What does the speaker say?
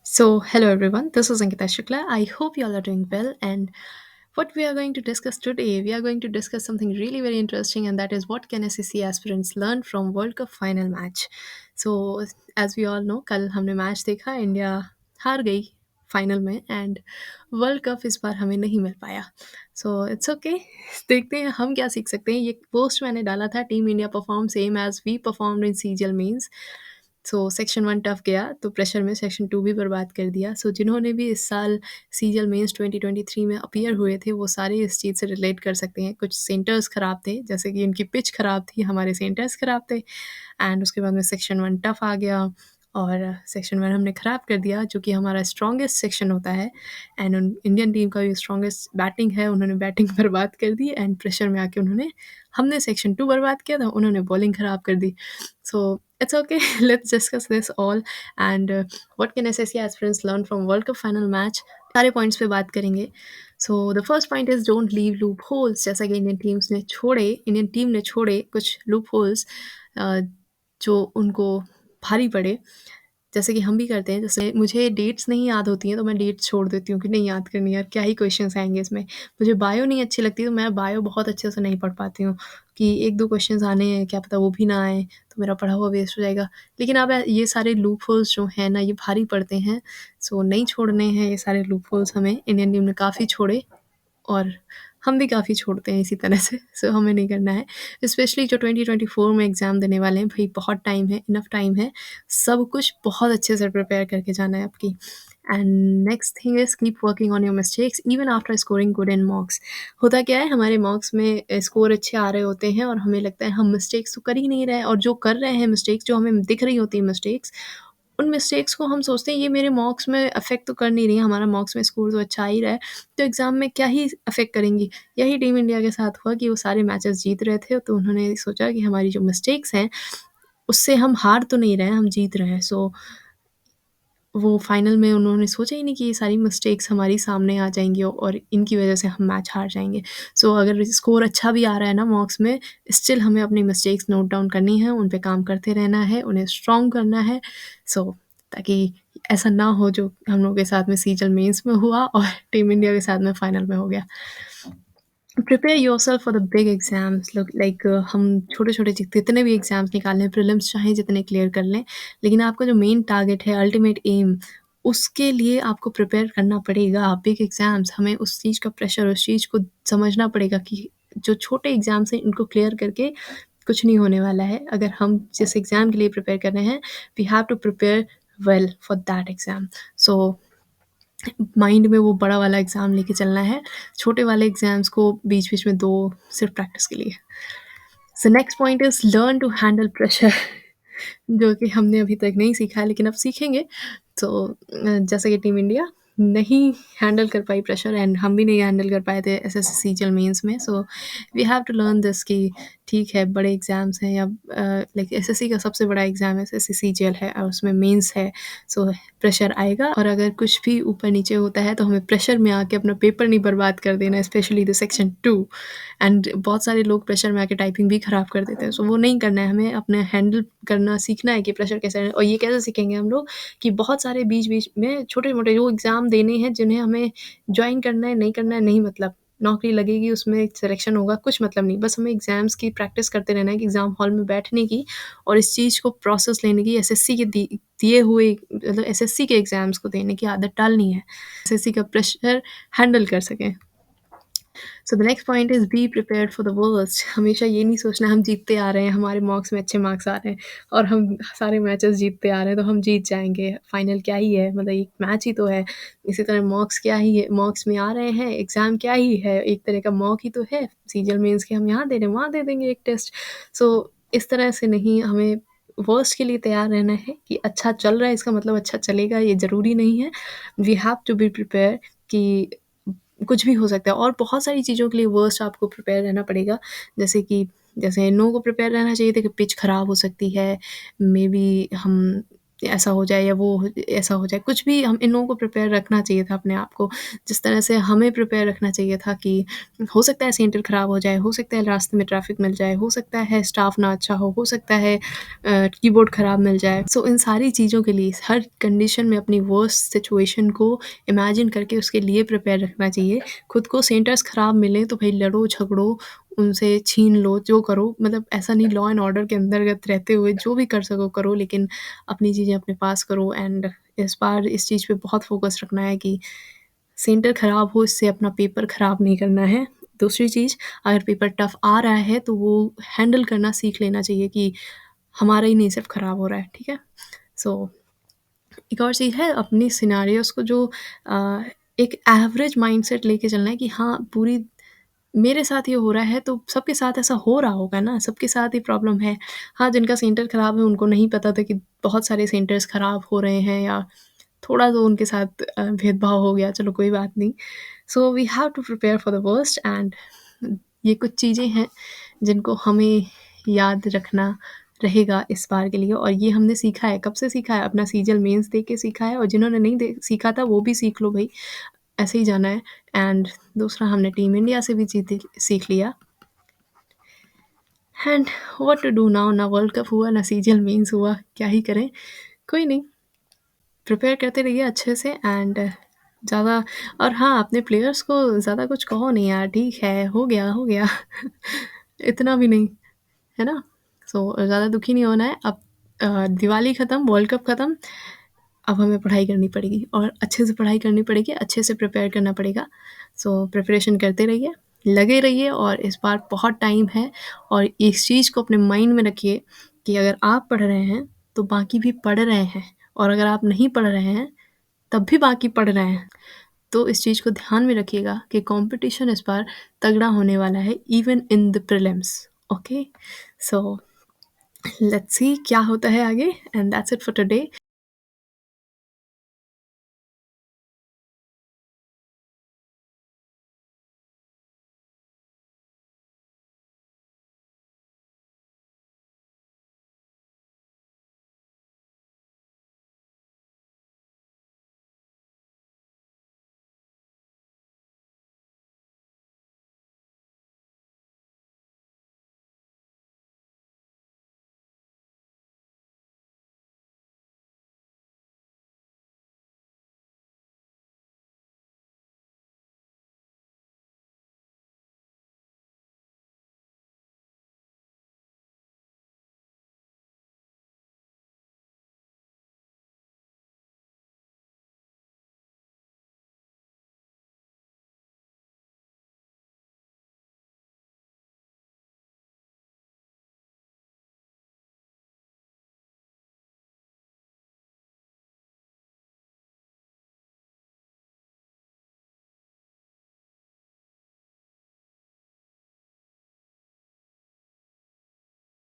So, hello everyone, this is Ankita Shukla. I hope you all are doing well. And what we are going to discuss today, we are going to discuss something really very interesting, and that is what can SSC aspirants learn from World Cup final match. So, as we all know, कल हमने match देखा, India हार गई final में and world cup इस बार हमें नहीं मिल पाया. So it's okay. देखते हैं हम क्या सीख सकते हैं. ये पोस्ट मैंने डाला था, team India perform same as we perform in सीजल मीन्स. सो सेक्शन 1 टफ गया तो प्रेशर में सेक्शन 2 भी बर्बाद कर दिया. सो जिन्होंने भी इस साल सीजल मेंस 2023 में अपीयर हुए थे वो सारे इस चीज़ से रिलेट कर सकते हैं. कुछ सेंटर्स ख़राब थे, जैसे कि उनकी पिच ख़राब थी, हमारे सेंटर्स ख़राब थे. एंड उसके बाद में सेक्शन 1 टफ आ गया और सेक्शन 1 हमने ख़राब कर दिया, जो कि हमारा स्ट्रॉन्गेस्ट सेक्शन होता है. एंड इंडियन टीम का भी स्ट्रॉन्गेस्ट बैटिंग है, उन्होंने बैटिंग बर्बाद कर दी. एंड प्रेशर में आके हमने सेक्शन 2 बर्बाद किया था, उन्होंने बॉलिंग ख़राब कर दी. So it's okay. Let's discuss this all and what can SSC aspirants learn from World Cup final match. सारे पॉइंट्स पे बात करेंगे. So the first point is don't leave loop holes. जैसा कि इंडियन टीम ने छोड़े कुछ लूप होल्स जो उनको भारी पड़े, जैसे कि हम भी करते हैं. जैसे मुझे डेट्स नहीं याद होती हैं तो मैं डेट्स छोड़ देती हूँ कि नहीं याद करनी, यार क्या ही क्वेश्चंस आएंगे इसमें. मुझे बायो नहीं अच्छी लगती तो मैं बायो बहुत अच्छे से नहीं पढ़ पाती हूँ कि एक दो क्वेश्चंस आने हैं, क्या पता वो भी ना आए तो मेरा पढ़ा हुआ वेस्ट हो जाएगा. लेकिन अब ये सारे लूप होल्स जो हैं ना, ये भारी पड़ते हैं. सो नहीं छोड़ने हैं ये सारे लूप होल्स. हमें इंडियन टीम ने काफ़ी छोड़े और हम भी काफ़ी छोड़ते हैं इसी तरह से. सो हमें नहीं करना है. स्पेशली जो 2024 में एग्ज़ाम देने वाले हैं, भाई बहुत टाइम है, इनफ टाइम है. सब कुछ बहुत अच्छे से प्रिपेयर करके जाना है आपकी. And next thing is keep working on your mistakes even after scoring good in मॉक्स. होता क्या है, हमारे मॉक्स में स्कोर अच्छे आ रहे होते हैं और हमें लगता है हम मिस्टेक्स तो कर ही नहीं रहे, और जो कर रहे हैं मिस्टेक्स, जो हमें दिख रही होती है मिस्टेक्स, उन मिस्टेक्स को हम सोचते हैं ये मेरे मॉक्स में अफेक्ट तो कर नहीं रही है, हमारा मॉक्स में स्कोर तो अच्छा आ ही रहा है, तो एग्ज़ाम में क्या ही अफेक्ट करेंगी. यही टीम इंडिया के साथ हुआ कि वो सारे मैचेस जीत रहे थे तो उन्होंने सोचा कि हमारी जो मिस्टेक्स हैं उससे हम हार तो नहीं रहे हैं, हम जीत रहे हैं. सो वो फाइनल में उन्होंने सोचा ही नहीं कि ये सारी मिस्टेक्स हमारी सामने आ जाएँगी और इनकी वज़ह से हम मैच हार जाएँगे. सो अगर स्कोर अच्छा भी आ रहा है ना मॉक्स में, स्टिल हमें अपनी मिस्टेक्स नोट डाउन करनी है, उन पे काम करते रहना है, उन्हें स्ट्रॉन्ग करना है. सो ताकि ऐसा ना हो जो हम लोगों के साथ में सीजल मेंस में हुआ और टीम इंडिया के साथ में फाइनल में हो गया. Prepare yourself for the big exams. Like हम छोटे छोटे जितने भी एग्जाम्स निकाल लें, प्रीलिम्स चाहे जितने क्लियर कर लें, लेकिन आपका जो मेन टारगेट है, अल्टीमेट एम, उसके लिए आपको प्रिपेयर करना पड़ेगा. बिग एग्जाम्स, हमें उस चीज़ का प्रेशर, उस चीज़ को समझना पड़ेगा कि जो छोटे एग्जाम्स हैं इनको क्लियर करके कुछ नहीं होने वाला है. अगर हम जिस एग्ज़ाम के लिए प्रिपेयर कर रहे हैं, we have to prepare well for that exam. So mind में वो बड़ा वाला एग्ज़ाम लेके चलना है, छोटे वाले एग्ज़ाम्स को बीच-बीच में दो, सिर्फ प्रैक्टिस के लिए. So next point is learn to handle pressure. जो कि हमने अभी तक नहीं सीखा है लेकिन अब सीखेंगे. तो जैसे कि टीम इंडिया नहीं हैंडल कर पाई प्रेशर एंड हम भी नहीं हैंडल कर पाए थे एसएससी सीजीएल मेंस में. So we have to learn this कि ठीक है, बड़े एग्ज़ाम्स हैं, या लाइक एसएससी का सबसे बड़ा एग्ज़ाम एसएससी सीजीएल है और उसमें मेंस है. सो प्रेशर आएगा और अगर कुछ भी ऊपर नीचे होता है तो हमें प्रेशर में आके अपना पेपर नहीं बर्बाद कर देना, स्पेशली द सेक्शन 2. एंड बहुत सारे लोग प्रेशर में आके टाइपिंग भी ख़राब कर देते हैं. सो वो नहीं करना है, हमें अपने हैंडल करना सीखना है कि प्रेशर कैसे है. और ये कैसे सीखेंगे हम लोग कि बहुत सारे बीच-बीच में छोटे-मोटे जो एग्ज़ाम देने हैं, जिन्हें हमें जॉइन करना है, नहीं करना है, नहीं मतलब. नौकरी लगेगी, उसमें सिलेक्शन होगा, कुछ मतलब नहीं. बस हमें एग्ज़ाम्स की प्रैक्टिस करते रहना है कि एग्ज़ाम हॉल में बैठने की और इस चीज़ को प्रोसेस लेने की, एसएससी के दिए हुए मतलब एसएससी के एग्ज़ाम्स को देने की आदत डालनी है. एसएससी का प्रेशर हैंडल कर सकें. So the next point is be prepared for the worst. हमेशा ये नहीं सोचना हम जीतते आ रहे हैं, हमारे मॉक्स में अच्छे मार्क्स आ रहे हैं और हम सारे मैचेस जीतते आ रहे हैं तो हम जीत जाएँगे. फाइनल क्या ही है, मतलब एक मैच ही तो है. इसी तरह मॉक्स क्या ही है, मॉक्स में आ रहे हैं, एग्ज़ाम क्या ही है, एक तरह का मॉक ही तो है. सीजीएल मेंस के हम यहाँ दे रहे हैं, वहाँ दे देंगे एक टेस्ट. सो इस तरह से नहीं, हमें वर्स्ट के लिए तैयार रहना है कि अच्छा चल रहा है इसका मतलब अच्छा चलेगा, ये ज़रूरी नहीं है. We have to be prepare कि कुछ भी हो सकता है और बहुत सारी चीज़ों के लिए वर्स्ट आपको प्रिपेयर रहना पड़ेगा. जैसे कि जैसे इन लोगों को प्रिपेयर रहना चाहिए था कि पिच ख़राब हो सकती है, मेबी हम ऐसा हो जाए या ऐसा हो जाए, कुछ भी हम इन लोगों को प्रिपेयर रखना चाहिए था अपने आप को। जिस तरह से हमें प्रिपेयर रखना चाहिए था कि हो सकता है सेंटर ख़राब हो जाए, हो सकता है रास्ते में ट्रैफ़िक मिल जाए, हो सकता है स्टाफ़ ना अच्छा हो सकता है कीबोर्ड ख़राब मिल जाए। सो इन सारी चीज़ों के लिए हर कंडीशन में अपनी वर्स्ट सिचुएशन को इमेजिन करके उसके लिए प्रिपेयर रखना चाहिए। खुद को सेंटर्स ख़राब मिलें तो भई लड़ो, झगड़ो, उनसे छीन लो, जो करो, मतलब ऐसा नहीं, लॉ एंड ऑर्डर के अंतर्गत रहते हुए जो भी कर सको करो, लेकिन अपनी चीज़ें अपने पास करो। एंड इस बार इस चीज़ पे बहुत फ़ोकस रखना है कि सेंटर ख़राब हो इससे अपना पेपर ख़राब नहीं करना है। दूसरी चीज़, अगर पेपर टफ़ आ रहा है तो वो हैंडल करना सीख लेना चाहिए कि हमारा ही नहीं सिर्फ़ ख़राब हो रहा है, ठीक है? सो एक और चीज़ है अपनी सिनेरियोज़ को जो अ, एक एवरेज माइंडसेट लेके चलना है कि हाँ, पूरी मेरे साथ ये हो रहा है तो सबके साथ ऐसा हो रहा होगा ना, सबके साथ ही प्रॉब्लम है। हाँ, जिनका सेंटर ख़राब है उनको नहीं पता था कि बहुत सारे सेंटर्स ख़राब हो रहे हैं, या थोड़ा तो उनके साथ भेदभाव हो गया, चलो कोई बात नहीं। So we have to prepare for the worst. And ये कुछ चीज़ें हैं जिनको हमें याद रखना रहेगा इस बार के लिए, और ये हमने सीखा है, कब से सीखा है? अपना सीजल मेंस दे के सीखा है, और जिन्होंने नहीं दे सीखा था वो भी सीख लो भई, ऐसे ही जाना है। एंड दूसरा, हमने टीम इंडिया से भी जीते सीख लिया। And what to do now, ना वर्ल्ड कप हुआ, ना सीजल मेंस हुआ, क्या ही करें? कोई नहीं, प्रिपेयर करते रहिए अच्छे से। एंड ज़्यादा, और हाँ, अपने प्लेयर्स को ज़्यादा कुछ कहो नहीं यार, ठीक है, हो गया इतना भी नहीं, है ना? सो ज़्यादा दुखी नहीं होना है। अब दिवाली ख़त्म, वर्ल्ड कप ख़त्म, अब हमें पढ़ाई करनी पड़ेगी, और अच्छे से पढ़ाई करनी पड़ेगी, अच्छे से प्रिपेयर करना पड़ेगा। सो प्रिपरेशन करते रहिए, लगे रहिए, और इस बार बहुत टाइम है। और इस चीज़ को अपने माइंड में रखिए कि अगर आप पढ़ रहे हैं, तो बाकी भी पढ़ रहे हैं, और अगर आप नहीं पढ़ रहे हैं, तब भी बाकी पढ़ रहे हैं। तो इस चीज़ को ध्यान में रखिएगा कि कॉम्पिटिशन इस बार तगड़ा होने वाला है, even in the prelims. Okay? So let's see क्या होता है आगे। And that's it for today.